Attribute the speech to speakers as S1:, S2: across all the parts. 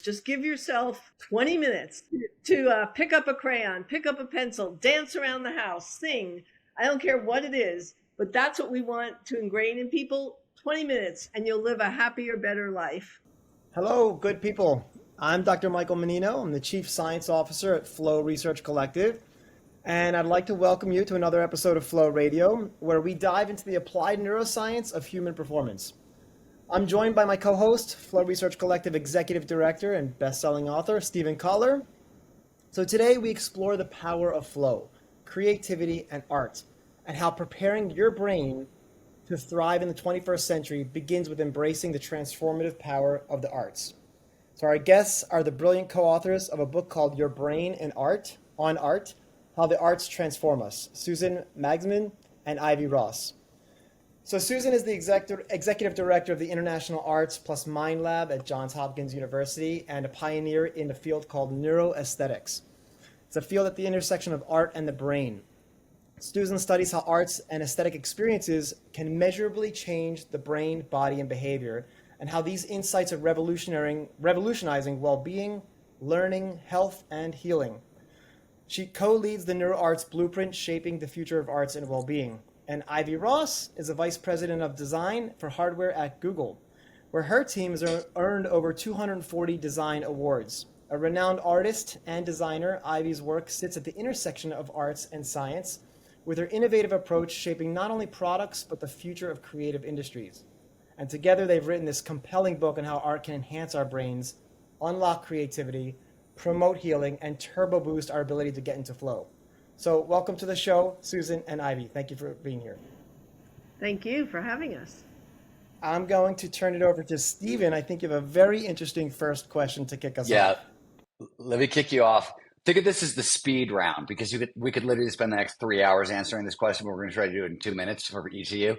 S1: Just give yourself 20 minutes to pick up a crayon, pick up a pencil, dance around the house, sing. I don't care what it is, but that's what we want to ingrain in people. 20 minutes and you'll live a happier, better life.
S2: Hello, good people. I'm Dr. Michael Menino. I'm the Chief Science Officer at Flow Research Collective, and I'd like to welcome you to another episode of Flow Radio, where we dive into the applied neuroscience of human performance. I'm joined by my co-host, Flow Research Collective Executive Director and best-selling author, Stephen Kotler. So today we explore the power of flow, creativity, and art, and how preparing your brain to thrive in the 21st century begins with embracing the transformative power of the arts. So our guests are the brilliant co-authors of a book called Your Brain and Art, on Art, How the Arts Transform Us, Susan Magsman and Ivy Ross. So Susan is the executive director of the International Arts plus Mind Lab at Johns Hopkins University and a pioneer in the field called neuroaesthetics. It's a field at the intersection of art and the brain. Susan studies how arts and aesthetic experiences can measurably change the brain, body, and behavior, and how these insights are revolutionizing well-being, learning, health, and healing. She co-leads the NeuroArts Blueprint, Shaping the Future of Arts and Well-Being. And Ivy Ross is a vice president of design for hardware at Google, where her team has earned over 240 design awards. A renowned artist and designer, Ivy's work sits at the intersection of arts and science, with her innovative approach shaping not only products, but the future of creative industries. And together they've written this compelling book on how art can enhance our brains, unlock creativity, promote healing, and turbo boost our ability to get into flow. So welcome to the show, Susan and Ivy. Thank you for being here.
S1: Thank you for having us.
S2: I'm going to turn it over to Stephen. I think you have a very interesting first question to kick us off.
S3: Let me kick you off. Think of this as the speed round, because we could literally spend the next 3 hours answering this question, but we're going to try to do it in 2 minutes for each of you.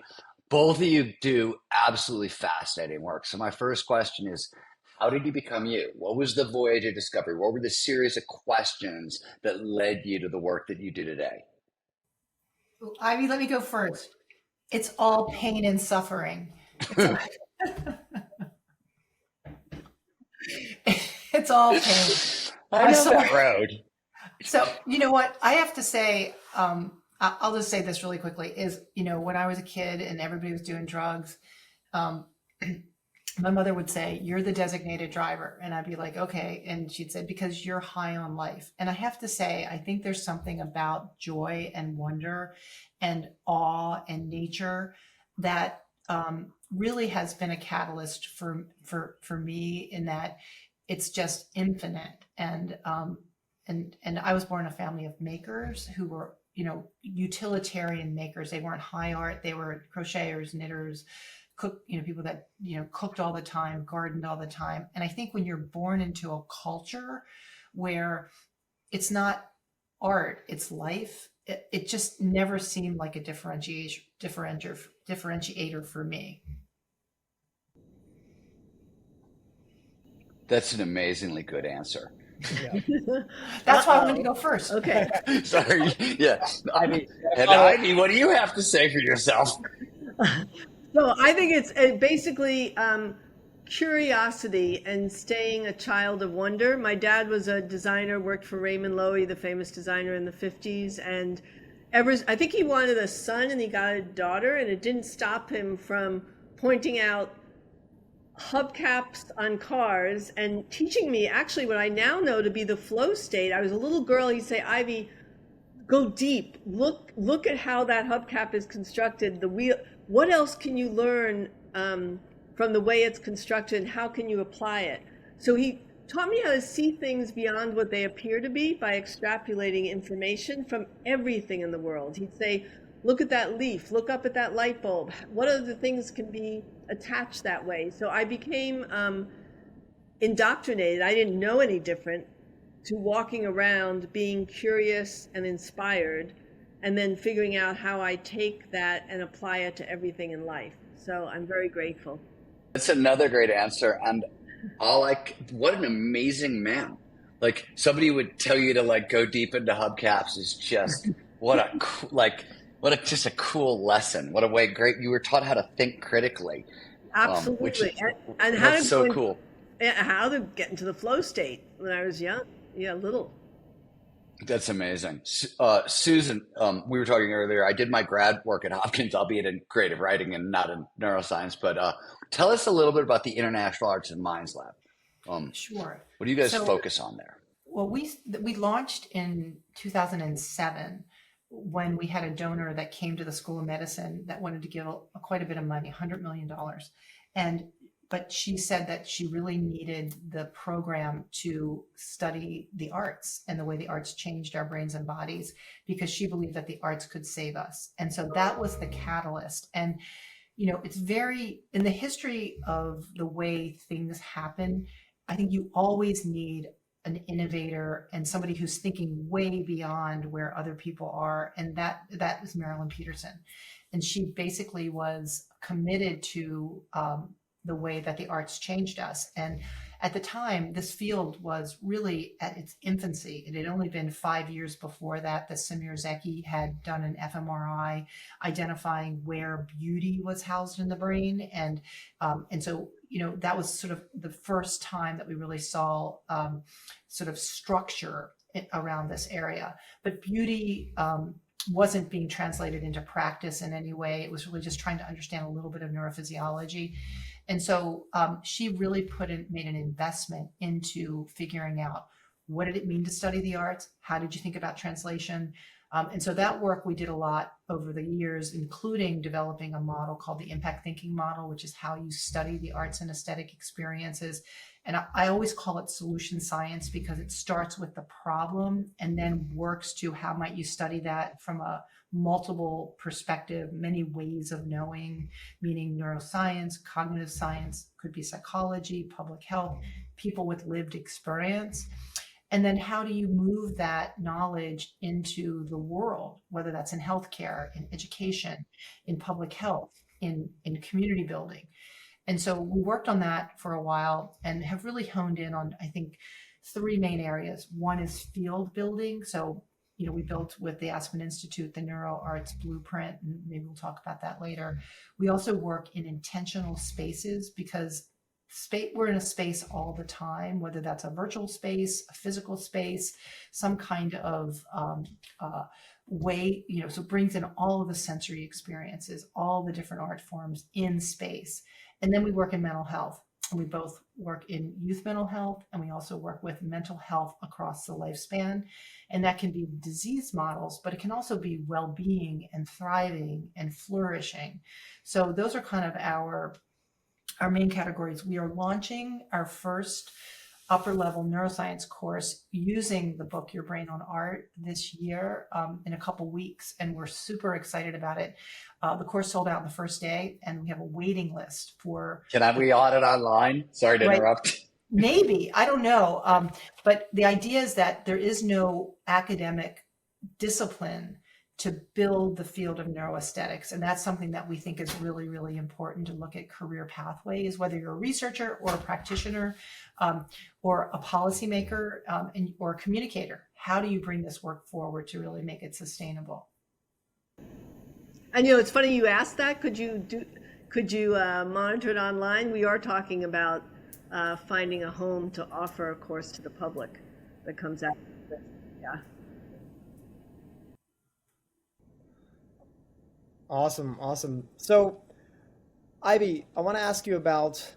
S3: Both of you do absolutely fascinating work. So my first question is, how did you become you? What was the voyage of discovery? What were the series of questions that led you to the work that you do today?
S4: Ivy, let me go first. It's all pain and suffering. It's all pain.
S3: I know that road.
S4: So, you know what? I have to say, I'll just say this really quickly, is, when I was a kid and everybody was doing drugs, my mother would say, "You're the designated driver." And I'd be like, "Okay." And she'd say, "Because you're high on life." And I have to say, I think there's something about joy and wonder and awe and nature that really has been a catalyst for me, in that it's just infinite. And I was born in a family of makers who were, utilitarian makers. They weren't high art. They were crocheters, knitters, people that, cooked all the time, gardened all the time. And I think when you're born into a culture where it's not art, it's life, it just never seemed like a differentiator for me.
S3: That's an amazingly good answer.
S2: Yeah.
S4: That's why I wanted to go first.
S1: Okay.
S3: Sorry. Yeah. Ivy, what do you have to say for yourself?
S1: So I think it's basically curiosity and staying a child of wonder. My dad was a designer, worked for Raymond Loewy, the famous designer in the 50s. And I think he wanted a son and he got a daughter, and it didn't stop him from pointing out hubcaps on cars and teaching me actually what I now know to be the flow state. I was a little girl. He'd say, "Ivy, go deep. Look at how that hubcap is constructed. The wheel. What else can you learn from the way it's constructed? How can you apply it?" So he taught me how to see things beyond what they appear to be by extrapolating information from everything in the world. He'd say, "Look at that leaf. Look up at that light bulb. What other things can be attached that way?" So I became indoctrinated. I didn't know any different, to walking around being curious and inspired, and then figuring out how I take that and apply it to everything in life. So I'm very grateful.
S3: That's another great answer. And what an amazing man. Like, somebody would tell you to go deep into hubcaps is just just a cool lesson. What a way, great. You were taught how to think critically.
S1: Absolutely. And how
S3: that's
S1: to
S3: so
S1: go
S3: cool.
S1: how to get into the flow state when I was young. Yeah, little.
S3: That's amazing. Susan, we were talking earlier. I did my grad work at Hopkins, albeit in creative writing and not in neuroscience. But tell us a little bit about the International Arts and Minds Lab.
S4: Sure.
S3: What do you guys
S4: So,
S3: focus on there?
S4: well, we launched in 2007 when we had a donor that came to the School of Medicine that wanted to give quite a bit of money, $100 million. And but she said that she really needed the program to study the arts and the way the arts changed our brains and bodies, because she believed that the arts could save us. And so that was the catalyst. And it's very, in the history of the way things happen, I think you always need an innovator and somebody who's thinking way beyond where other people are. And that was Marilyn Peterson. And she basically was committed to the way that the arts changed us. And at the time, this field was really at its infancy. It had only been 5 years before that Semir Zeki had done an fMRI identifying where beauty was housed in the brain. And so, that was sort of the first time that we really saw sort of structure around this area. But beauty wasn't being translated into practice in any way. It was really just trying to understand a little bit of neurophysiology. And so she really made an investment into figuring out, what did it mean to study the arts? How did you think about translation? And so that work we did a lot over the years, including developing a model called the impact thinking model, which is how you study the arts and aesthetic experiences. And I always call it solution science, because it starts with the problem and then works to how might you study that from a multiple perspective, many ways of knowing, meaning neuroscience, cognitive science, could be psychology, public health, people with lived experience. And then how do you move that knowledge into the world, whether that's in healthcare, in education, in public health, in community building. And so we worked on that for a while and have really honed in on, I think, 3 main areas. One is field building. So, we built with the Aspen Institute, the Neuro Arts Blueprint, and maybe we'll talk about that later. We also work in intentional spaces, because we're in a space all the time, whether that's a virtual space, a physical space, some kind of way, so it brings in all of the sensory experiences, all the different art forms in space. And then we work in mental health. And we both work in youth mental health, and we also work with mental health across the lifespan. And that can be disease models, but it can also be well-being and thriving and flourishing. So those are kind of our main categories. We are launching our first upper level neuroscience course using the book Your Brain on Art this year, in a couple weeks, and we're super excited about it. The course sold out the first day, and we have a waiting list for.
S3: Can we audit online? Sorry to interrupt.
S4: Maybe, I don't know. But the idea is that there is no academic discipline to build the field of neuroaesthetics. And that's something that we think is really, really important to look at career pathways, whether you're a researcher or a practitioner, or a policymaker, or a communicator. How do you bring this work forward to really make it sustainable?
S1: And it's funny you asked that. Could you monitor it online? We are talking about finding a home to offer a course to the public that comes out. Yeah.
S2: Awesome. So, Ivy, I want to ask you about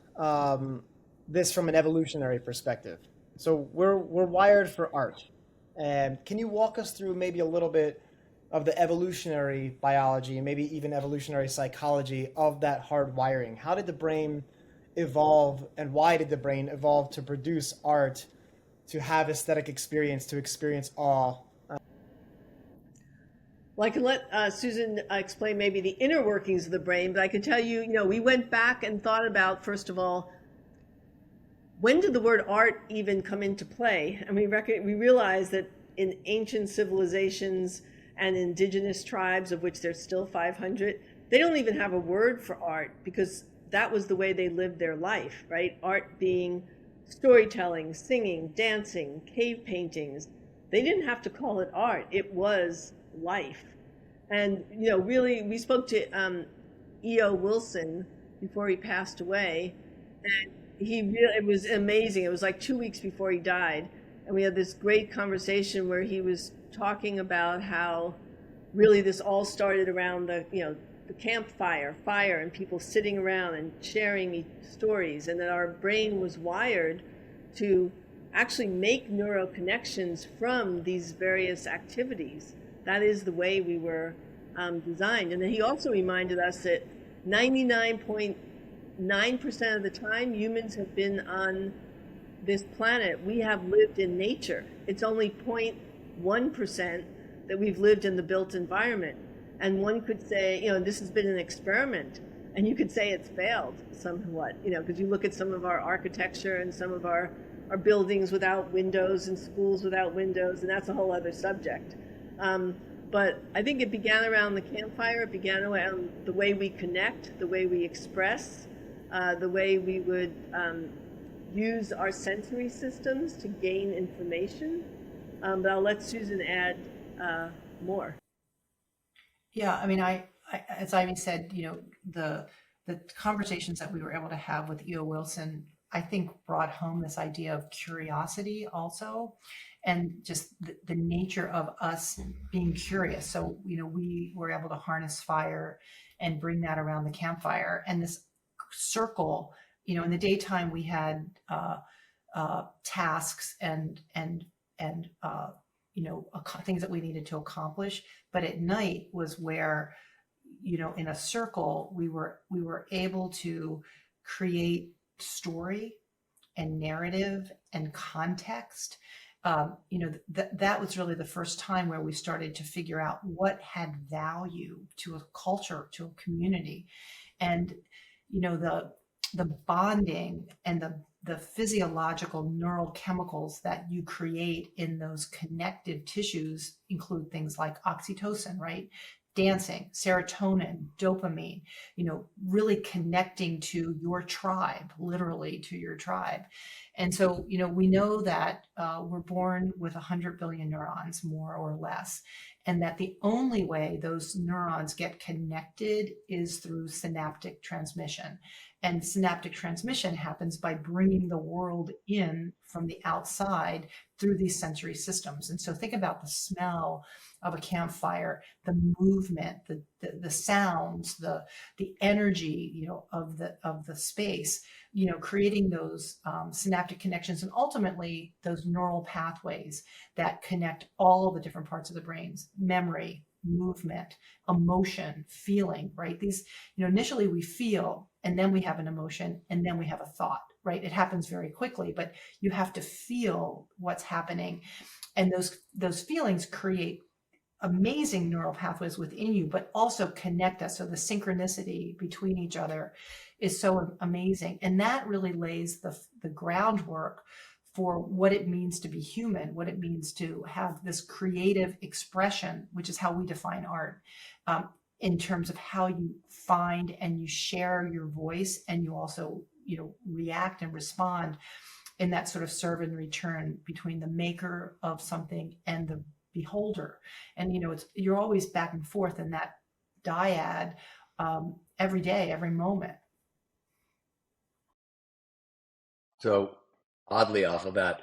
S2: this from an evolutionary perspective. So we're wired for art, and can you walk us through maybe a little bit of the evolutionary biology and maybe even evolutionary psychology of that hard wiring? How did the brain evolve, and why did the brain evolve to produce art, to have aesthetic experience, to experience awe?
S1: Well, I can let Susan explain maybe the inner workings of the brain, but I can tell you, we went back and thought about, first of all, when did the word art even come into play? And we realized that in ancient civilizations and indigenous tribes, of which there's still 500, they don't even have a word for art, because that was the way they lived their life, right? Art being storytelling, singing, dancing, cave paintings. They didn't have to call it art. It was life. And really, we spoke to E.O. Wilson before he passed away, and it was amazing. It was like 2 weeks before he died, and we had this great conversation where he was talking about how really this all started around the campfire, fire, and people sitting around and sharing stories, and that our brain was wired to actually make neural connections from these various activities. That is the way we were designed. And then he also reminded us that 99.9% of the time humans have been on this planet, we have lived in nature. It's only 0.1% that we've lived in the built environment. And one could say, this has been an experiment, and you could say it's failed somewhat, because you look at some of our architecture and some of our buildings without windows and schools without windows, and that's a whole other subject. But I think it began around the campfire. It began around the way we connect, the way we express, the way we would use our sensory systems to gain information. But I'll let Susan add more.
S4: Yeah, I mean, I as Ivy said, the conversations that we were able to have with E.O. Wilson, I think brought home this idea of curiosity also, and just the nature of us being curious. So, we were able to harness fire and bring that around the campfire, and this circle, in the daytime we had tasks and things that we needed to accomplish. But at night was where, in a circle, we were able to create story and narrative and context. That was really the first time where we started to figure out what had value to a culture, to a community. And, the bonding and the physiological neural chemicals that you create in those connective tissues include things like oxytocin, right? Dancing, serotonin, dopamine, really connecting to your tribe, literally to your tribe. And so, we know that we're born with 100 billion neurons, more or less, and that the only way those neurons get connected is through synaptic transmission. And synaptic transmission happens by bringing the world in from the outside through these sensory systems. And so think about the smell of a campfire, the movement, the sounds, the energy, of the space, creating those synaptic connections, and ultimately those neural pathways that connect all the different parts of the brains: memory, movement, emotion, feeling, right? These, initially we feel, and then we have an emotion, and then we have a thought, right? It happens very quickly, but you have to feel what's happening. And those feelings create amazing neural pathways within you, but also connect us. So the synchronicity between each other is so amazing. And that really lays the groundwork for what it means to be human, what it means to have this creative expression, which is how we define art, in terms of how you find and you share your voice, and you also, react and respond in that sort of serve and return between the maker of something and the beholder. And, you're always back and forth in that dyad, every day, every moment.
S3: So oddly, off of that,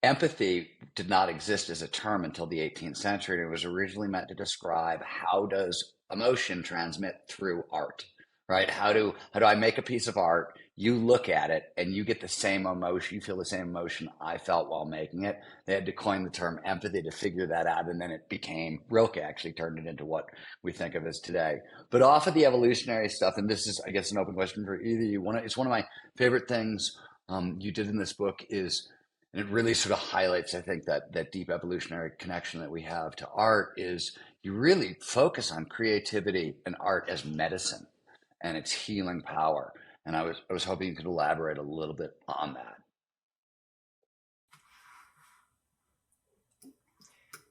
S3: empathy did not exist as a term until the 18th century. It was originally meant to describe how does emotion transmit through art, right? How do I make a piece of art? You look at it and you get the same emotion. You feel the same emotion I felt while making it. They had to coin the term empathy to figure that out. And then it became, Rilke actually turned it into what we think of as today. But off of the evolutionary stuff, and this is, I guess, an open question for either of you. It's one of my favorite things you did in this book is, and it really sort of highlights, I think, that deep evolutionary connection that we have to art, is you really focus on creativity and art as medicine and its healing power. And I was hoping you could elaborate a little bit on that.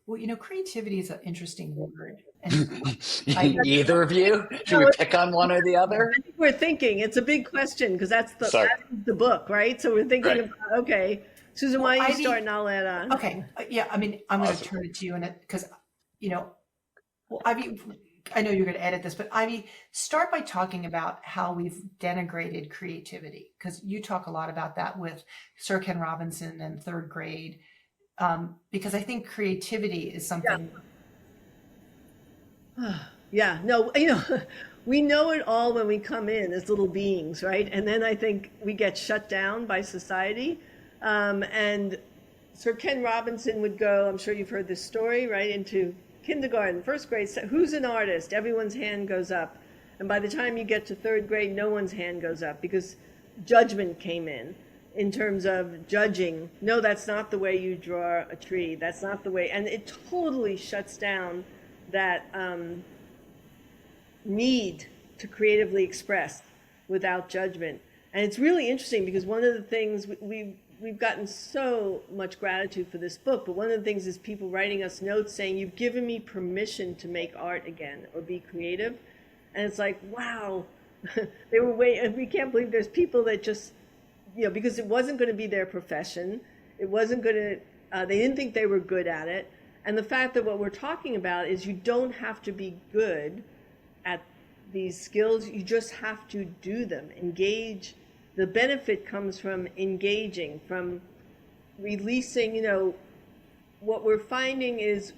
S4: Well, creativity is an interesting word.
S3: And either of you? Should we pick on one or the other?
S1: I think we're thinking it's a big question, because that's the book, right? So we're thinking about, okay, Susan, why don't you start and I'll add on.
S4: Okay. Yeah. I mean, I'm going to turn it to you, and because, Ivy, I know you're going to edit this, but Ivy, start by talking about how we've denigrated creativity, because you talk a lot about that with Sir Ken Robinson and third grade, because I think creativity is something.
S1: Yeah, no, we know it all when we come in as little beings, right? And then I think we get shut down by society. And Sir Ken Robinson would go, I'm sure you've heard this story, right, into kindergarten, first grade, who's an artist? Everyone's hand goes up. And by the time you get to third grade, no one's hand goes up because judgment came in terms of judging. No, that's not the way you draw a tree. That's not the way. And it totally shuts down that need to creatively express without judgment. And it's really interesting because one of the things we've gotten so much gratitude for this book, but one of the things is people writing us notes saying, you've given me permission to make art again or be creative. And it's like, wow, they were waiting. We can't believe there's people that just, because it wasn't going to be their profession. It wasn't going to, they didn't think they were good at it. And the fact that what we're talking about is you don't have to be good at these skills. You just have to do them, engage. The benefit comes from engaging, from releasing, what we're finding is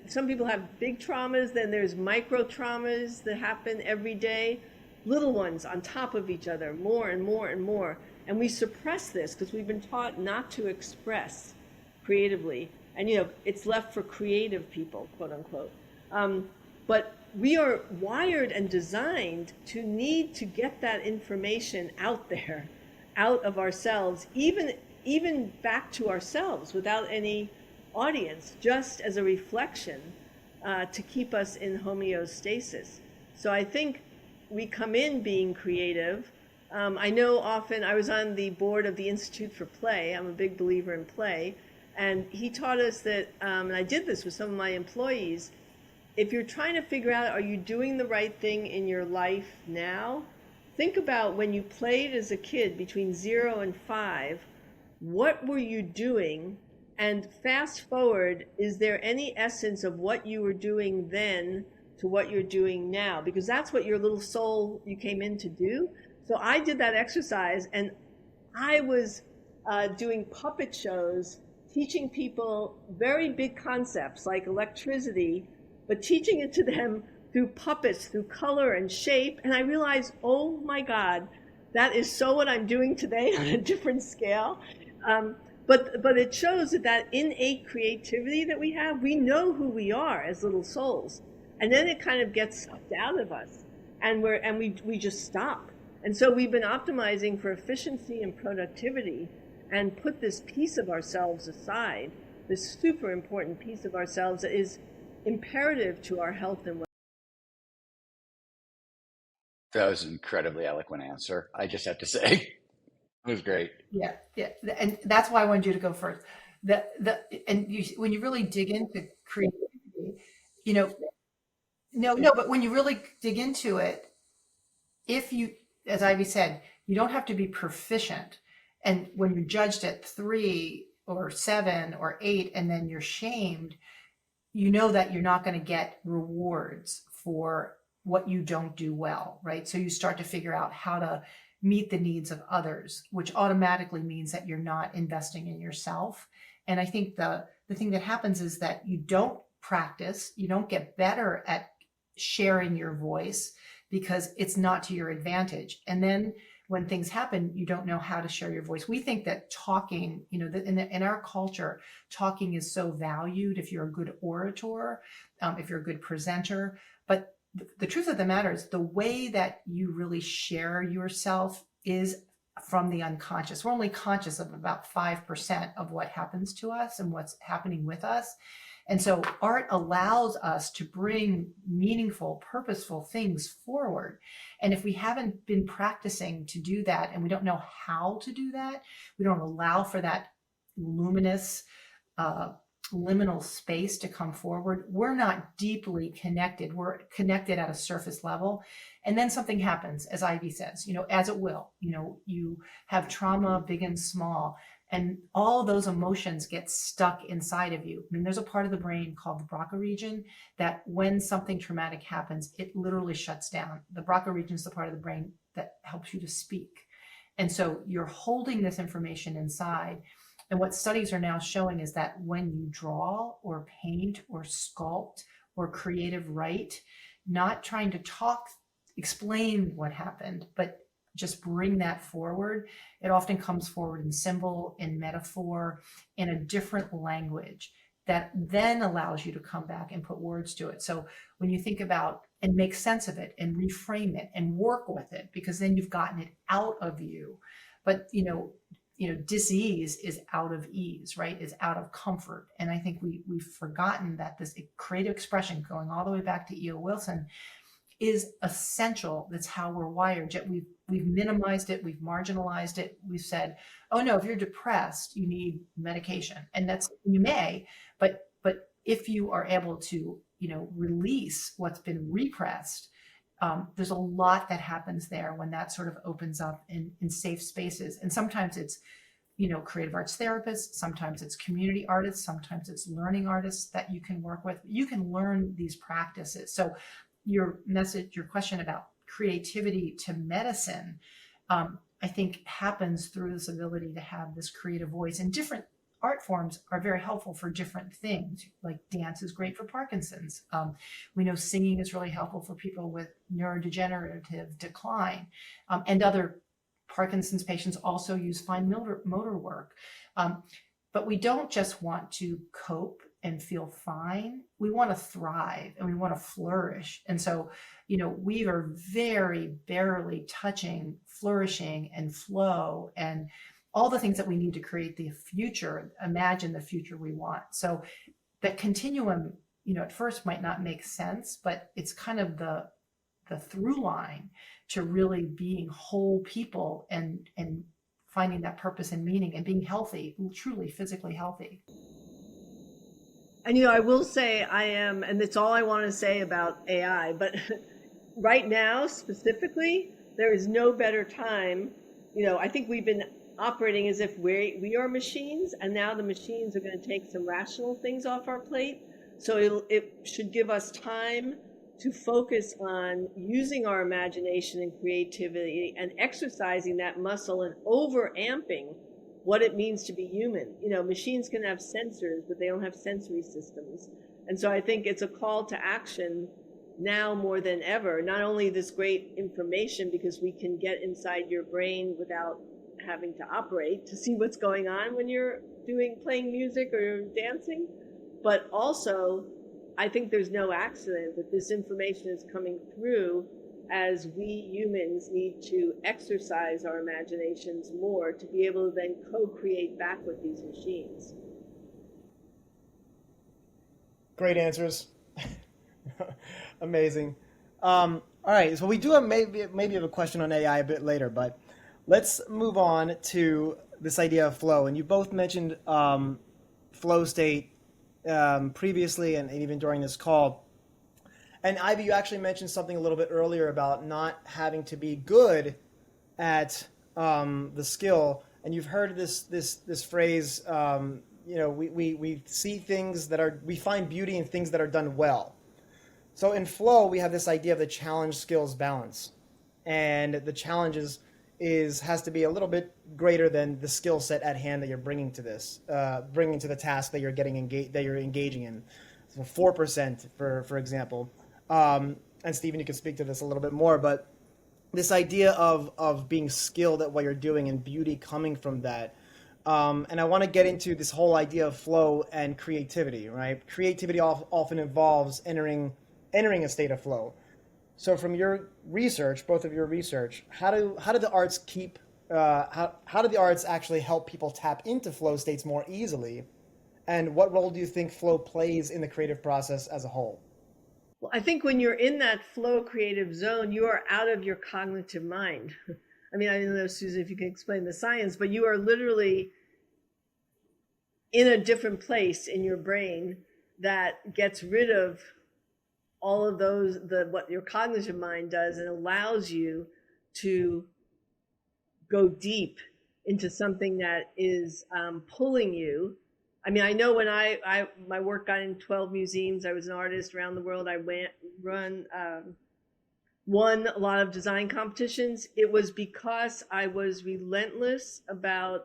S1: some people have big traumas, then there's micro traumas that happen every day, little ones on top of each other, more and more and more. And we suppress this because we've been taught not to express creatively. And, it's left for creative people, quote unquote. But we are wired and designed to need to get that information out there, out of ourselves, even back to ourselves without any audience, just as a reflection to keep us in homeostasis. So I think we come in being creative. I know often I was on the board of the Institute for Play. I'm a big believer in play. And he taught us that, and I did this with some of my employees, if you're trying to figure out, are you doing the right thing in your life now? Think about when you played as a kid between 0 and 5, what were you doing? And fast forward, is there any essence of what you were doing then to what you're doing now? Because that's what your little soul, you came in to do. So I did that exercise, and I was doing puppet shows, teaching people very big concepts like electricity, but teaching it to them through puppets, through color and shape. And I realized, oh my God, that is so what I'm doing today on a different scale. But it shows that innate creativity that we have, we know who we are as little souls. And then it kind of gets sucked out of us, and we just stop. And so we've been optimizing for efficiency and productivity and put this piece of ourselves aside, this super important piece of ourselves that is imperative to our health and well.
S3: That was an incredibly eloquent answer. I just have to say, it was great.
S4: Yeah, and that's why I wanted you to go first. When you really dig into creativity, but when you really dig into it, if you, as Ivy said, you don't have to be proficient. And when you're judged at 3 or 7 or 8, and then you're shamed, that you're not going to get rewards for what you don't do well, right? So you start to figure out how to meet the needs of others, which automatically means that you're not investing in yourself. And I think the thing that happens is that you don't practice, you don't get better at sharing your voice because it's not to your advantage. And then when things happen, you don't know how to share your voice. We think that talking, in our culture, talking is so valued if you're a good orator, if you're a good presenter. But the truth of the matter is the way that you really share yourself is from the unconscious. We're only conscious of about 5% of what happens to us and what's happening with us. And so art allows us to bring meaningful, purposeful things forward. And if we haven't been practicing to do that, and we don't know how to do that, we don't allow for that luminous, liminal space to come forward, we're not deeply connected. We're connected at a surface level. And then something happens, as Ivy says, as it will. You have trauma, big and small. And all those emotions get stuck inside of you. I mean, there's a part of the brain called the Broca region that when something traumatic happens, it literally shuts down. The Broca region is the part of the brain that helps you to speak. And so you're holding this information inside. And what studies are now showing is that when you draw or paint or sculpt or creative write, not trying to explain what happened, but just bring that forward. It often comes forward in symbol, in metaphor, in a different language that then allows you to come back and put words to it. So when you think about and make sense of it and reframe it and work with it, because then you've gotten it out of you. But dis-ease is out of ease, right? Is out of comfort. And I think we've forgotten that this creative expression, going all the way back to E.O. Wilson, is essential. That's how we're wired. Yet we've minimized it, we've marginalized it. We've said, oh no, if you're depressed, you need medication. And you may, but if you are able to, release what's been repressed, there's a lot that happens there when that sort of opens up in safe spaces. And sometimes it's, creative arts therapists, sometimes it's community artists, sometimes it's learning artists that you can work with. You can learn these practices. So your question about creativity to medicine, I think happens through this ability to have this creative voice. And different art forms are very helpful for different things. Like dance is great for Parkinson's. We know singing is really helpful for people with neurodegenerative decline. And other Parkinson's patients also use fine motor work. But we don't just want to cope and feel fine. We want to thrive and we want to flourish. And so, we are very barely touching flourishing and flow and all the things that we need to create the future, imagine the future we want. So that continuum, at first might not make sense, but it's kind of the through line to really being whole people and finding that purpose and meaning and being healthy, truly physically healthy.
S1: And I will say I am, and that's all I want to say about AI, but right now specifically, there is no better time. I think we've been operating as if we are machines, and now the machines are going to take some rational things off our plate. So it should give us time to focus on using our imagination and creativity and exercising that muscle and over amping what it means to be human. Machines can have sensors, but they don't have sensory systems. And so I think it's a call to action now more than ever. Not only this great information, because we can get inside your brain without having to operate to see what's going on when you're playing music or you're dancing, but also I think there's no accident that this information is coming through as we humans need to exercise our imaginations more to be able to then co-create back with these machines.
S2: Great answers. Amazing. All right, so we do have maybe have a question on AI a bit later, but let's move on to this idea of flow. And you both mentioned flow state previously and even during this call. And Ivy, you actually mentioned something a little bit earlier about not having to be good at the skill. And you've heard this phrase, we see things we find beauty in things that are done well. So in flow, we have this idea of the challenge skills balance. And the challenges has to be a little bit greater than the skill set at hand that you're bringing to the task that you're engaging in. So 4%, for example. And Stephen, you can speak to this a little bit more, but this idea of being skilled at what you're doing and beauty coming from that. And I want to get into this whole idea of flow and creativity, right? Creativity often involves entering a state of flow. So from your research, both of your research, how do the arts how do the arts actually help people tap into flow states more easily? And what role do you think flow plays in the creative process as a whole?
S1: Well, I think when you're in that flow creative zone, you are out of your cognitive mind. I mean, I don't know, Susan, if you can explain the science, but you are literally in a different place in your brain that gets rid of all of what your cognitive mind does, and allows you to go deep into something that is pulling you. I mean, I know when my work got in 12 museums, I was an artist around the world. I won a lot of design competitions. It was because I was relentless about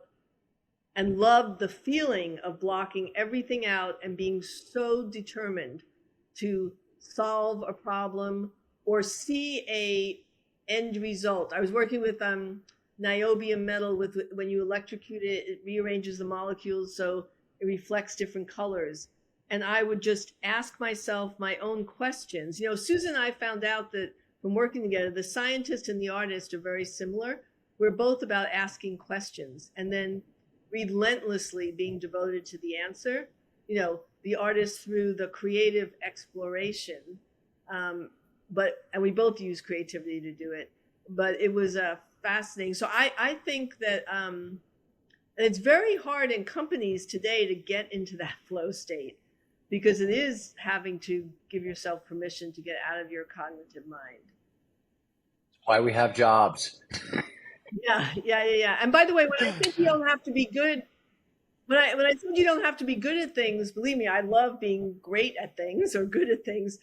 S1: and loved the feeling of blocking everything out and being so determined to solve a problem or see a end result. I was working with niobium metal. With when you electrocute it, it rearranges the molecules so it reflects different colors. And I would just ask myself my own questions. You know, Susan and I found out that from working together, the scientist and the artist are very similar. We're both about asking questions and then relentlessly being devoted to the answer. You know, the artist through the creative exploration, and we both use creativity to do it. But it was fascinating. So I think that and it's very hard in companies today to get into that flow state because it is having to give yourself permission to get out of your cognitive mind.
S3: Why we have jobs.
S1: Yeah. And by the way, when I think you don't have to be good, when I think you don't have to be good at things, believe me, I love being great at things or good at things.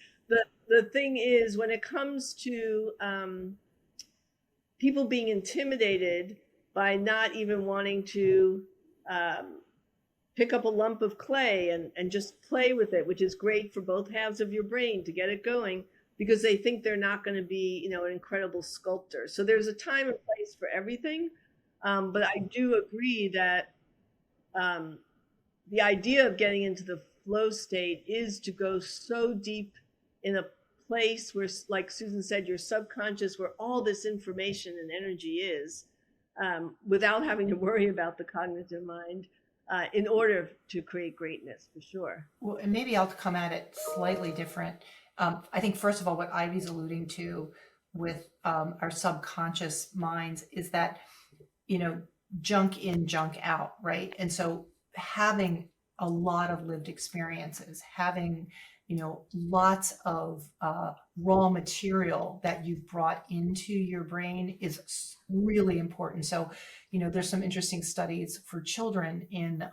S1: The thing is, when it comes to people being intimidated by not even wanting to pick up a lump of clay and just play with it, which is great for both halves of your brain to get it going, because they think they're not going to be, you know, an incredible sculptor. So there's a time and place for everything. But I do agree that the idea of getting into the flow state is to go so deep in a place where, like Susan said, your subconscious, where all this information and energy is, without having to worry about the cognitive mind, in order to create greatness, for sure.
S4: Well, and maybe I'll come at it slightly different. I think, first of all, what Ivy's alluding to with our subconscious minds is that, you know, junk in, junk out, right? And so having a lot of lived experiences, having, you know, lots of raw material that you've brought into your brain is really important. So, you know, there's some interesting studies for children in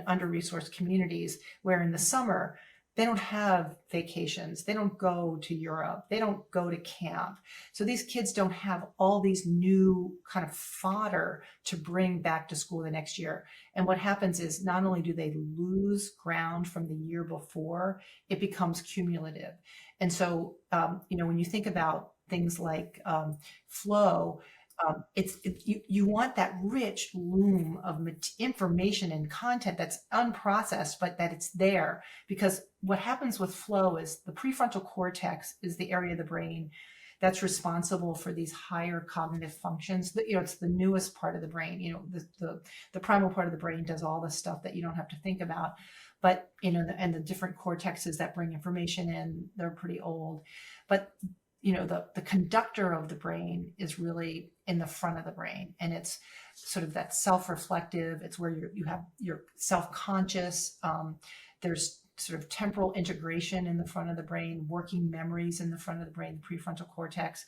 S4: under-resourced communities where in the summer, they don't have vacations. They don't go to Europe. They don't go to camp. So these kids don't have all these new kind of fodder to bring back to school the next year. And what happens is not only do they lose ground from the year before, it becomes cumulative. And so, you know, when you think about things like flow, you want that rich loom of information and content that's unprocessed, but that it's there. Because what happens with flow is the prefrontal cortex is the area of the brain that's responsible for these higher cognitive functions. You know, it's the newest part of the brain. You know, the primal part of the brain does all the stuff that you don't have to think about. But, you know, and the different cortexes that bring information in, they're pretty old. But you know, the conductor of the brain is really in the front of the brain, and it's sort of that self-reflective. It's where you have your self-conscious. There's sort of temporal integration in the front of the brain, working memories in the front of the brain, the prefrontal cortex,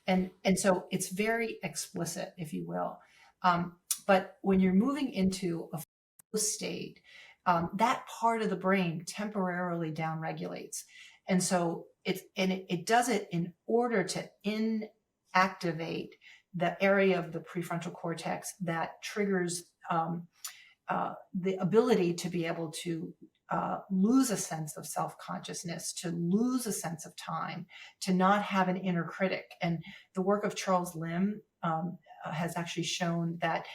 S4: and so it's very explicit, if you will. But when you're moving into a flow state, that part of the brain temporarily downregulates, and so it does it in order to inactivate the area of the prefrontal cortex that triggers the ability to be able to lose a sense of self-consciousness, to lose a sense of time, to not have an inner critic. And the work of Charles Limb has actually shown that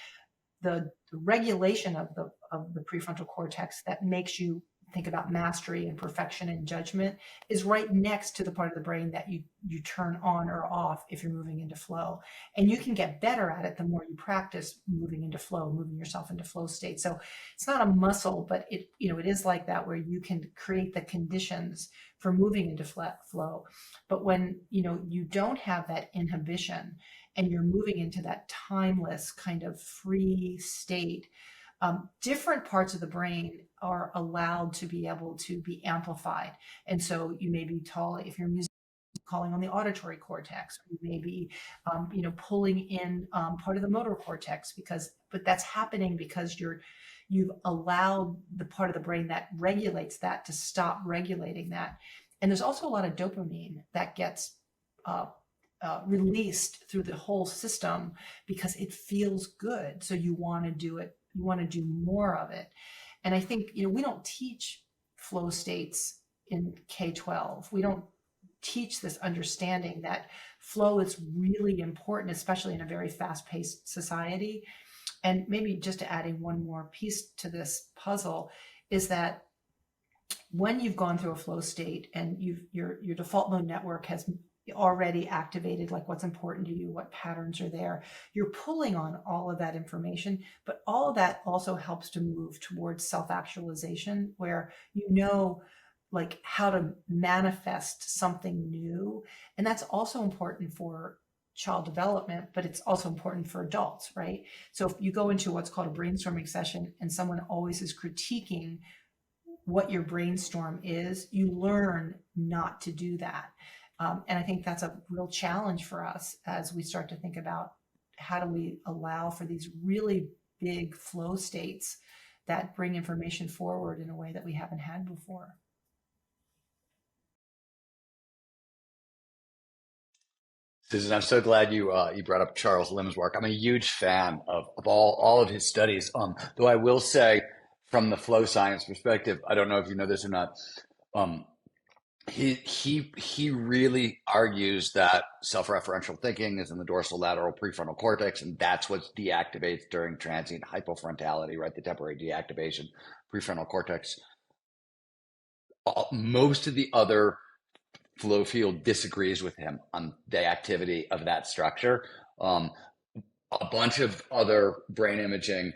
S4: the regulation of the prefrontal cortex that makes you think about mastery and perfection and judgment is right next to the part of the brain that you turn on or off if you're moving into flow. And you can get better at it the more you practice moving into flow, moving yourself into flow state. So it's not a muscle, but it is like that, where you can create the conditions for moving into flow. But when you don't have that inhibition and you're moving into that timeless kind of free state, different parts of the brain are allowed to be able to be amplified. And so you may be tall, if you're a calling on the auditory cortex. You may be, pulling in part of the motor cortex but that's happening because you've allowed the part of the brain that regulates that to stop regulating that. And there's also a lot of dopamine that gets released through the whole system because it feels good. So you want to do it. You want to do more of it. And I think, we don't teach flow states in K-12. We don't teach this understanding that flow is really important, especially in a very fast-paced society. And maybe just adding one more piece to this puzzle is that when you've gone through a flow state and your default mode network has already activated, like what's important to you, what patterns are there, you're pulling on all of that information, but all of that also helps to move towards self-actualization, where like how to manifest something new. And that's also important for child development, but it's also important for adults, right? So if you go into what's called a brainstorming session and someone always is critiquing what your brainstorm is, you learn not to do that. And I think that's a real challenge for us as we start to think about how do we allow for these really big flow states that bring information forward in a way that we haven't had before.
S3: Susan, I'm so glad you brought up Charles Lim's work. I'm a huge fan of all of his studies. Though I will say, from the flow science perspective, I don't know if you know this or not. He really argues that self-referential thinking is in the dorsolateral prefrontal cortex, and that's what deactivates during transient hypofrontality, right? The temporary deactivation, prefrontal cortex. Most of the other flow field disagrees with him on the activity of that structure. A bunch of other brain imaging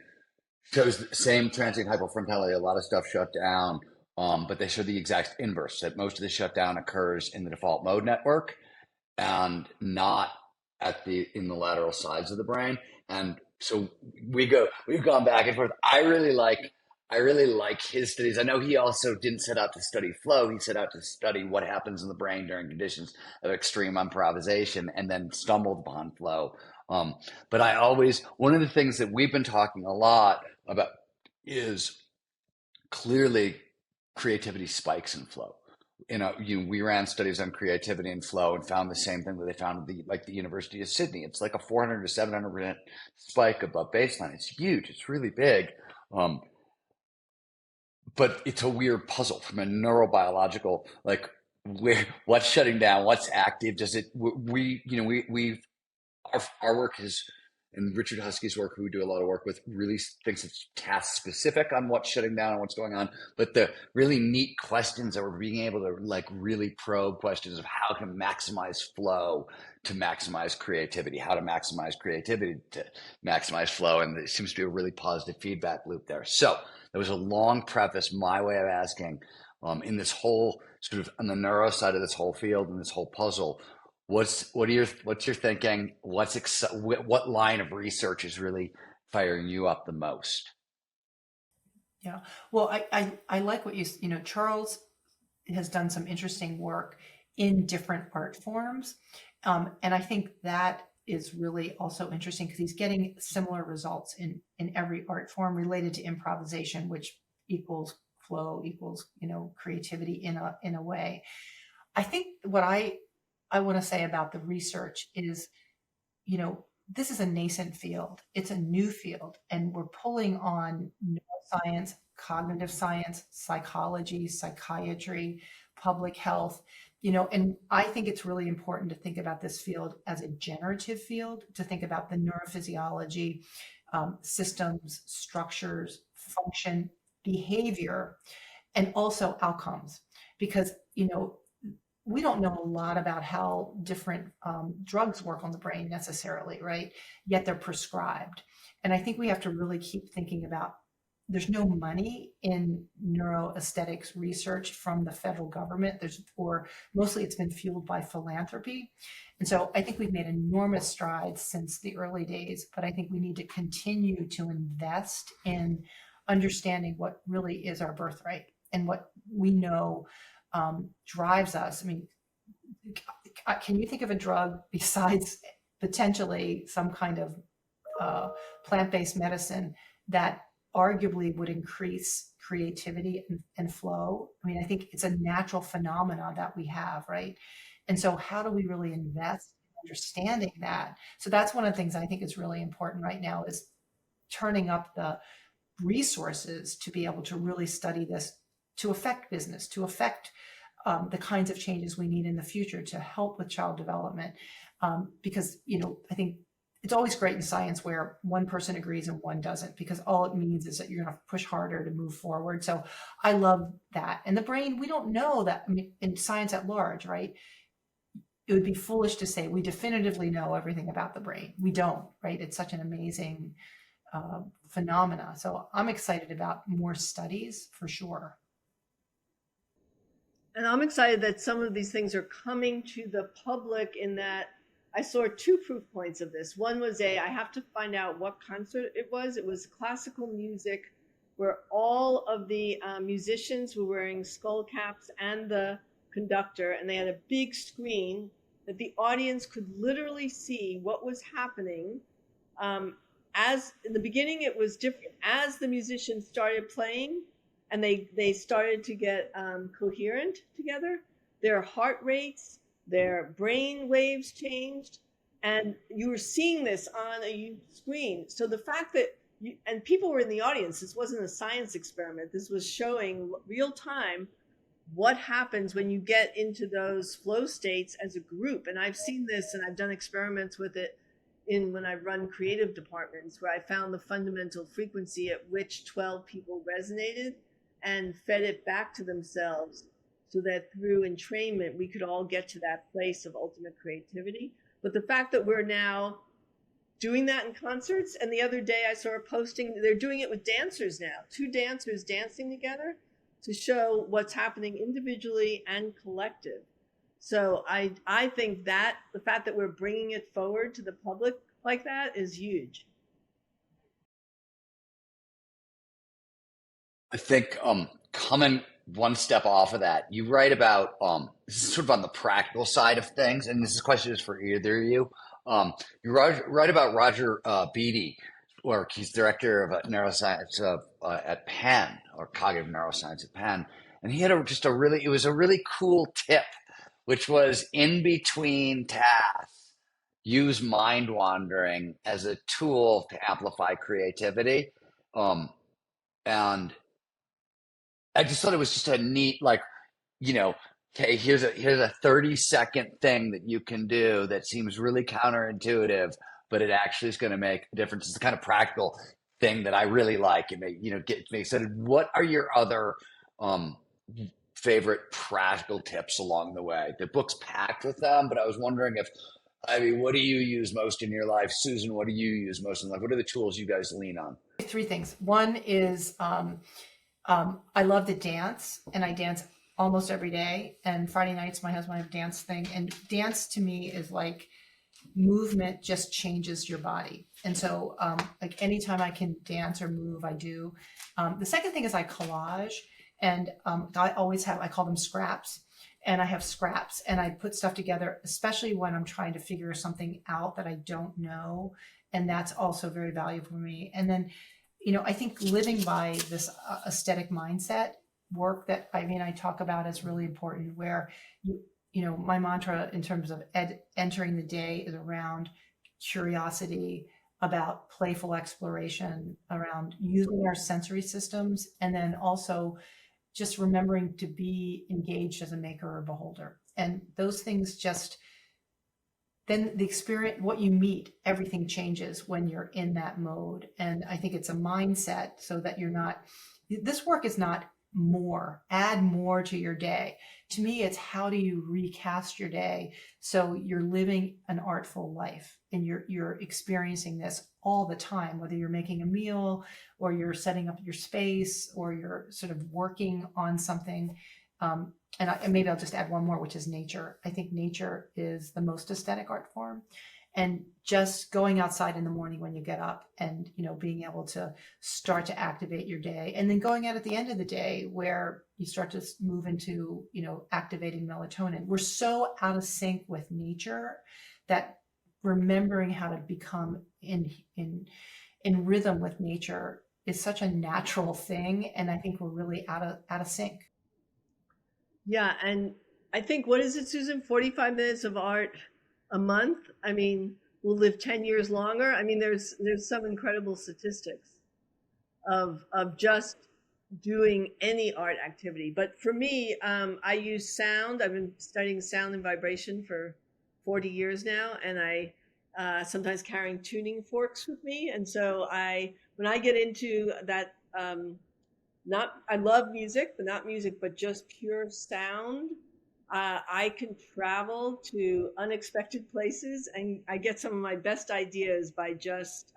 S3: shows the same transient hypofrontality, a lot of stuff shut down, but they show the exact inverse, that most of the shutdown occurs in the default mode network and not in the lateral sides of the brain. And so we've gone back and forth. I really like his studies. I know he also didn't set out to study flow. He set out to study what happens in the brain during conditions of extreme improvisation and then stumbled upon flow. But one of the things that we've been talking a lot about is clearly creativity spikes in flow. We ran studies on creativity and flow and found the same thing that they found at the University of Sydney. It's like a 400 to 700% spike above baseline. It's huge. It's really big. But it's a weird puzzle from a neurobiological, like what's shutting down, what's active. Our work is, and Richard Husky's work, who we do a lot of work with, really thinks it's task specific on what's shutting down and what's going on. But the really neat questions that we're being able to really probe questions of how to maximize flow to maximize creativity, how to maximize creativity to maximize flow. And there seems to be a really positive feedback loop there. So there was a long preface, my way of asking, in this whole sort of on the neuro side of this whole field and this whole puzzle, what's your thinking? What line of research is really firing you up the most?
S4: Yeah, well, I like what Charles has done some interesting work in different art forms, and I think that is really also interesting because he's getting similar results in every art form related to improvisation, which equals flow equals creativity in a way. I think what I want to say about the research is, this is a nascent field. It's a new field, and we're pulling on neuroscience, cognitive science, psychology, psychiatry, public health, and I think it's really important to think about this field as a generative field, to think about the neurophysiology, systems, structures, function, behavior, and also outcomes, because, we don't know a lot about how different drugs work on the brain necessarily, right? Yet they're prescribed. And I think we have to really keep thinking about, there's no money in neuroaesthetics research from the federal government. Or mostly it's been fueled by philanthropy. And so I think we've made enormous strides since the early days, but I think we need to continue to invest in understanding what really is our birthright and what we know drives us. I mean, can you think of a drug besides potentially some kind of plant-based medicine that arguably would increase creativity and flow? I mean, I think it's a natural phenomena that we have, right? And so how do we really invest in understanding that? So that's one of the things I think is really important right now, is turning up the resources to be able to really study this, to affect business, to affect the kinds of changes we need in the future to help with child development. Because, I think it's always great in science where one person agrees and one doesn't, because all it means is that you're going to push harder to move forward. So I love that. And the brain, we don't know that. I mean, in science at large, right? It would be foolish to say we definitively know everything about the brain. We don't, right? It's such an amazing phenomena. So I'm excited about more studies for sure.
S1: And I'm excited that some of these things are coming to the public, in that I saw 2 proof points of this. One was I have to find out what concert it was. It was classical music where all of the musicians were wearing skull caps and the conductor, and they had a big screen that the audience could literally see what was happening. As in the beginning, it was different. As the musicians started playing and they started to get coherent together, their heart rates, their brain waves changed, and you were seeing this on a screen. So the fact that and people were in the audience, this wasn't a science experiment. This was showing real time what happens when you get into those flow states as a group. And I've seen this, and I've done experiments with it when I run creative departments, where I found the fundamental frequency at which 12 people resonated and fed it back to themselves, so that through entrainment, we could all get to that place of ultimate creativity. But the fact that we're now doing that in concerts, and the other day I saw a posting, they're doing it with dancers now, 2 dancers dancing together to show what's happening individually and collective. So I think that the fact that we're bringing it forward to the public like that is huge.
S3: I think coming one step off of that, you write about this is sort of on the practical side of things, and this question is for either of you. You write about Roger Beatty, or he's director of neuroscience at Penn, or cognitive neuroscience at Penn, and he had it was a really cool tip, which was, in between tasks, use mind wandering as a tool to amplify creativity, and I just thought it was just a neat, okay, here's a 30-second thing that you can do that seems really counterintuitive, but it actually is going to make a difference. It's the kind of practical thing that I really like. It get me excited. What are your other favorite practical tips along the way? The book's packed with them, but I was wondering what do you use most in your life? Susan, what do you use most in life? What are the tools you guys lean on?
S4: 3 things. One is I love to dance, and I dance almost every day. And Friday nights, my husband and I have a dance thing. And dance to me is like movement just changes your body. And so like anytime I can dance or move, I do. The second thing is I collage, and I call them scraps. And I have scraps, and I put stuff together, especially when I'm trying to figure something out that I don't know. And that's also very valuable for me. And then, I think living by this aesthetic mindset work that I talk about is really important, where my mantra in terms of entering the day is around curiosity, about playful exploration, around using our sensory systems, and then also just remembering to be engaged as a maker or beholder. And those things then the experience, what you meet, everything changes when you're in that mode. And I think it's a mindset, so that this work is not add more to your day. To me, it's how do you recast your day so you're living an artful life, and you're experiencing this all the time, whether you're making a meal or you're setting up your space or you're sort of working on something. And maybe I'll just add one more, which is nature. I think nature is the most aesthetic art form. and just going outside in the morning when you get up and, being able to start to activate your day, and then going out at the end of the day where you start to move into, activating melatonin. We're so out of sync with nature that remembering how to become in rhythm with nature is such a natural thing. And I think we're really out of sync.
S1: Yeah, and I think, what is it, Susan? 45 minutes of art a month. I mean, we'll live 10 years longer. I mean, there's some incredible statistics of just doing any art activity. But for me, I use sound. I've been studying sound and vibration for 40 years now, and I sometimes carrying tuning forks with me. And so when I get into that, I love music, but just pure sound. I can travel to unexpected places, and I get some of my best ideas by just,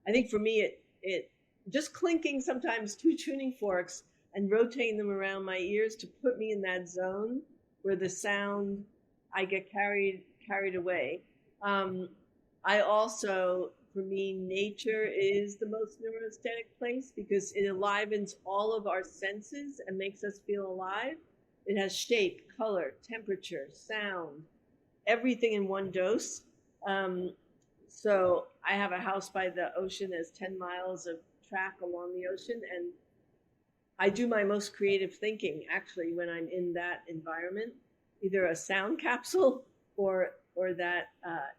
S1: I think for me, it just clinking sometimes two tuning forks and rotating them around my ears to put me in that zone where the sound, I get carried away. I also, for me, nature is the most neuroaesthetic place because it enlivens all of our senses and makes us feel alive. It has shape, color, temperature, sound, everything in one dose. So I have a house by the ocean. There's 10 miles of track along the ocean, and I do my most creative thinking actually when I'm in that environment, either a sound capsule or that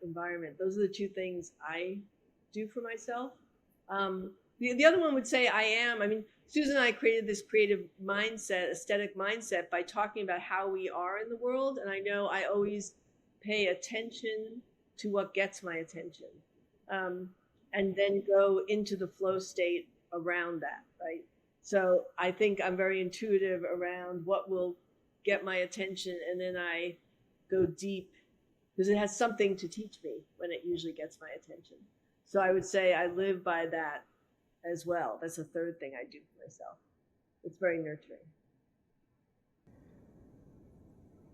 S1: environment. Those are the two things I do for myself. The other one would say Susan and I created this creative mindset, aesthetic mindset, by talking about how we are in the world. And I know I always pay attention to what gets my attention, and then go into the flow state around that, right? So I think I'm very intuitive around what will get my attention, and then I go deep because it has something to teach me when it usually gets my attention. So I would say I live by that as well. That's the third thing I do for myself. It's very nurturing.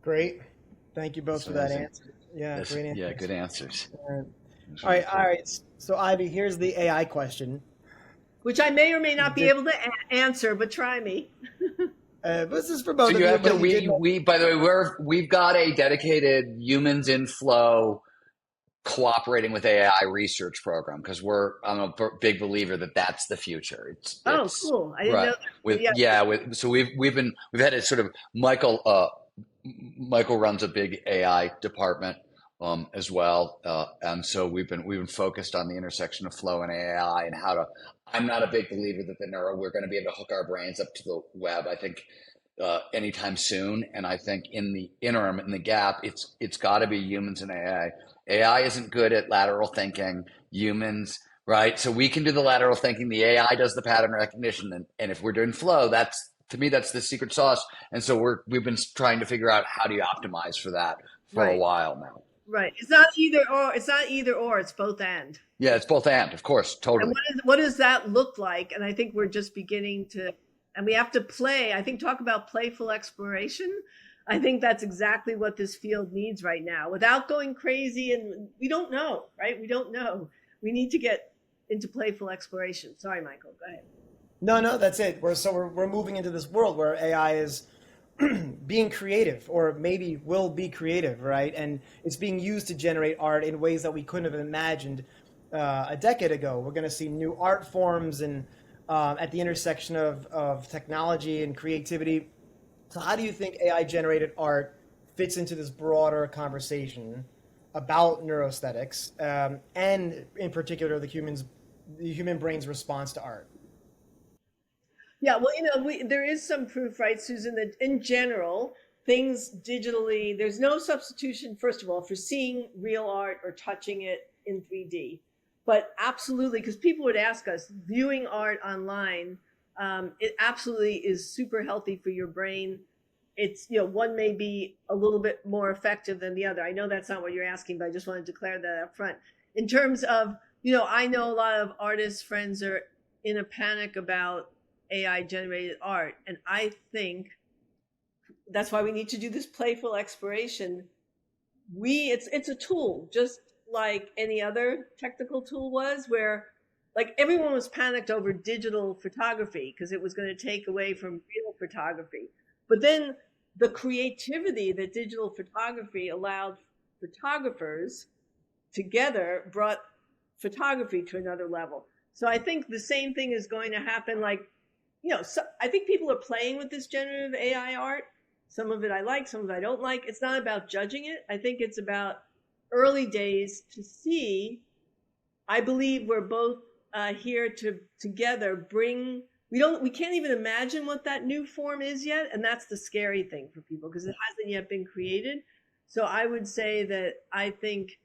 S2: Great. Thank you both for that answer. Yeah,
S3: Yes,
S2: great answer.
S3: yeah, good answers.
S2: All right. So Ivy, here's the AI question.
S1: Which I may or may not be able to answer, but try me.
S2: This is for both
S3: So
S2: of
S3: you
S2: you.
S3: have to.
S2: but you did-
S3: We by the way, we've got a dedicated humans in flow cooperating with AI research program because I'm a big believer that that's the future. It's
S1: Cool. I didn't
S3: right.
S1: know that.
S3: So we've had a sort of Michael runs a big AI department as well, and so we've been focused on the intersection of flow and AI and how to. I'm not a big believer that we're going to be able to hook our brains up to the web. I think anytime soon, and I think in the interim, in the gap, it's got to be humans and AI. AI isn't good at lateral thinking. Humans, right? So we can do the lateral thinking. The AI does the pattern recognition, and if we're doing flow, to me that's the secret sauce. And so we've been trying to figure out how do you optimize for that for a while now.
S1: Right. It's not either or. It's both and.
S3: Yeah, it's both and, of course, totally.
S1: And what does that look like? And I think we're just beginning to, and we have to play. I think talk about playful exploration. I think that's exactly what this field needs right now, without going crazy. And we don't know, right? We don't know. We need to get into playful exploration. Sorry, Michael. Go ahead.
S2: No, that's it. We're moving into this world where AI is being creative, or maybe will be creative, right? And it's being used to generate art in ways that we couldn't have imagined a decade ago. We're going to see new art forms and at the intersection of technology and creativity. So how do you think AI generated art fits into this broader conversation about neuroaesthetics and in particular the human brain's response to art?
S1: Yeah, well, there is some proof, right, Susan, that in general, things digitally, there's no substitution, first of all, for seeing real art or touching it in 3D. But absolutely, because people would ask us, viewing art online, it absolutely is super healthy for your brain. It's, one may be a little bit more effective than the other. I know that's not what you're asking, but I just want to declare that up front. In terms of, I know a lot of artists, friends are in a panic about AI generated art. And I think that's why we need to do this playful exploration. It's a tool, just like any other technical tool was, where like everyone was panicked over digital photography because it was going to take away from real photography. But then the creativity that digital photography allowed photographers together brought photography to another level. So I think the same thing is going to happen. Like, so I think people are playing with this generative AI art. Some of it I like, some of it I don't like. It's not about judging it. I think it's about early days to see. I believe we're both here to together bring. We can't even imagine what that new form is yet, and that's the scary thing for people because it hasn't yet been created. So I would say that I think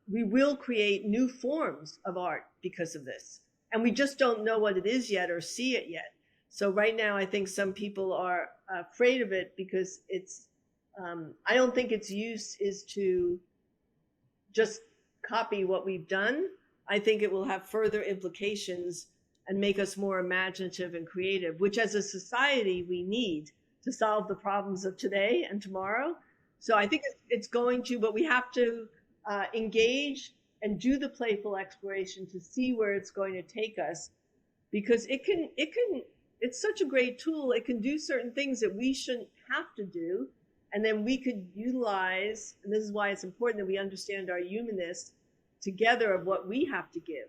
S1: we will create new forms of art because of this, and we just don't know what it is yet or see it yet. So right now, I think some people are afraid of it because it's. I don't think its use is to just copy what we've done. I think it will have further implications and make us more imaginative and creative, which as a society we need to solve the problems of today and tomorrow. So I think it's going to, but we have to engage and do the playful exploration to see where it's going to take us, because it's such a great tool. It can do certain things that we shouldn't have to do. And then we could utilize, and this is why it's important that we understand our humanness together of what we have to give,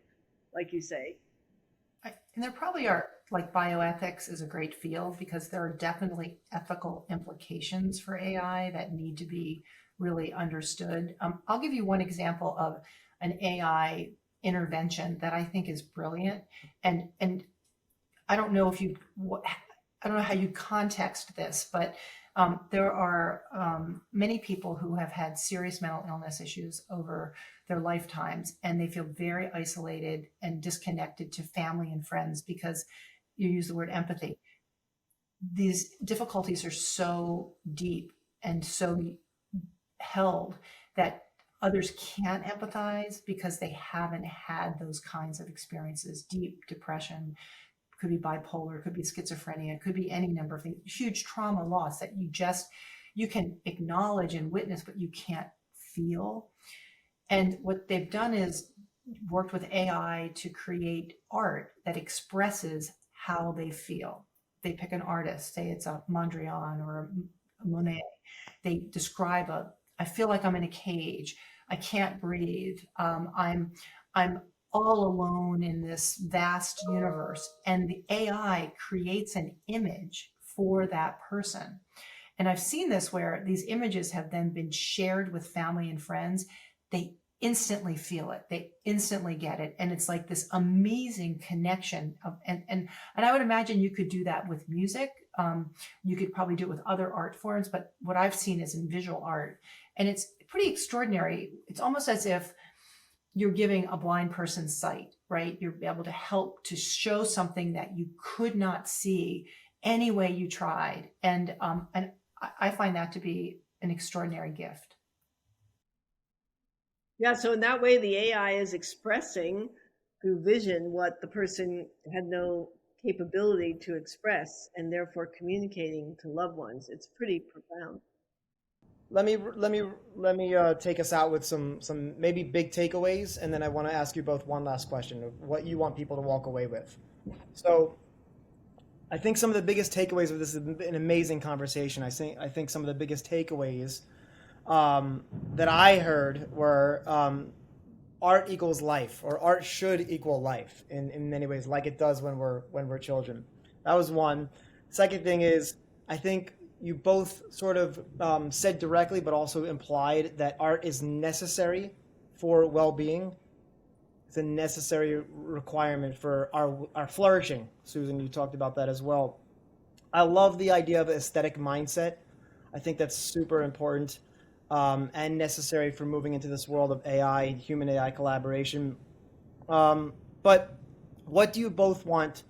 S1: like you say.
S4: And there probably are, like, bioethics is a great field because there are definitely ethical implications for AI that need to be really understood. I'll give you one example of an AI intervention that I think is brilliant. And I don't know I don't know how you context this, but there are many people who have had serious mental illness issues over their lifetimes, and they feel very isolated and disconnected to family and friends because you use the word empathy. These difficulties are so deep and so held that others can't empathize because they haven't had those kinds of experiences. Deep depression, could be bipolar, could be schizophrenia, could be any number of things, huge trauma loss that you can acknowledge and witness, but you can't feel. And what they've done is worked with AI to create art that expresses how they feel. They pick an artist, say it's a Mondrian or a Monet. They describe I feel like I'm in a cage. I can't breathe. I'm all alone in this vast universe, and the AI creates an image for that person. And I've seen this where these images have then been shared with family and friends. They instantly feel it. They instantly get it. And it's like this amazing connection and I would imagine you could do that with music. You could probably do it with other art forms, but what I've seen is in visual art, and it's pretty extraordinary. It's almost as if you're giving a blind person sight, right? You're able to help to show something that you could not see any way you tried. And I find that to be an extraordinary gift.
S1: Yeah, so in that way, the AI is expressing through vision what the person had no capability to express, and therefore communicating to loved ones. It's pretty profound.
S2: Let me take us out with some maybe big takeaways, and then I want to ask you both one last question of what you want people to walk away with. So, I think some of the biggest takeaways of this is an amazing conversation. I think some of the biggest takeaways that I heard were art equals life, or art should equal life in many ways, like it does when we're children. That was one. Second thing is, I think you both sort of said directly, but also implied that art is necessary for well-being. It's a necessary requirement for our flourishing. Susan, you talked about that as well. I love the idea of aesthetic mindset. I think that's super important and necessary for moving into this world of AI, human AI collaboration. But what do you both want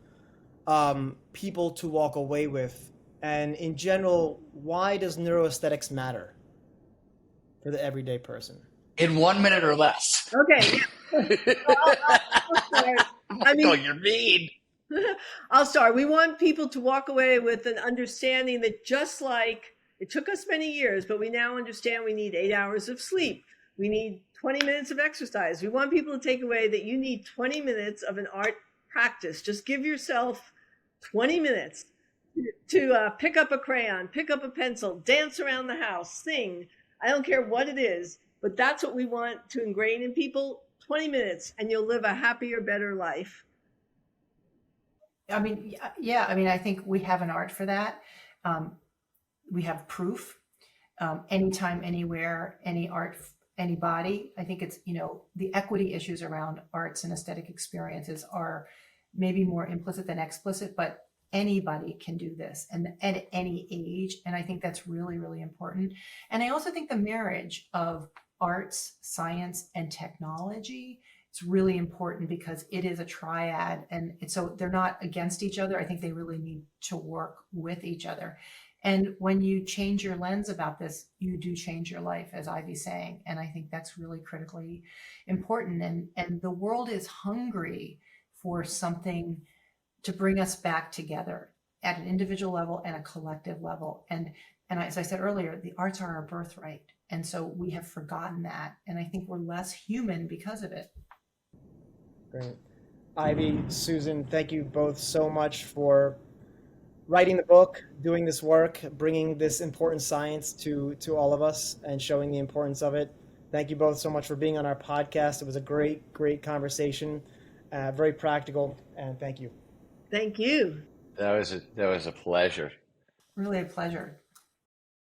S2: people to walk away with? And in general, why does neuroaesthetics matter for the everyday person?
S3: In 1 minute or less.
S1: Okay. Yeah. I'll start.
S3: You're mean.
S1: I'll start. We want people to walk away with an understanding that just like it took us many years, but we now understand we need 8 hours of sleep. We need 20 minutes of exercise. We want people to take away that you need 20 minutes of an art practice. Just give yourself 20 minutes to pick up a crayon, pick up a pencil, dance around the house, sing. I don't care what it is, but that's what we want to ingrain in people. 20 minutes and you'll live a happier, better life.
S4: I mean, yeah, I mean, I think we have an art for that. We have proof. Anytime, anywhere, any art, anybody. I think it's, the equity issues around arts and aesthetic experiences are maybe more implicit than explicit, but anybody can do this and at any age. And I think that's really, really important. And I also think the marriage of arts, science, and technology is really important because it is a triad. And so they're not against each other. I think they really need to work with each other. And when you change your lens about this, you do change your life, as Ivy's saying. And I think that's really critically important. And the world is hungry for something to bring us back together at an individual level and a collective level. And as I said earlier, the arts are our birthright. And so we have forgotten that. And I think we're less human because of it.
S2: Great. Ivy, Susan, thank you both so much for writing the book, doing this work, bringing this important science to all of us and showing the importance of it. Thank you both so much for being on our podcast. It was a great conversation, very practical, and thank you.
S1: Thank you.
S3: That was a pleasure.
S4: Really a pleasure.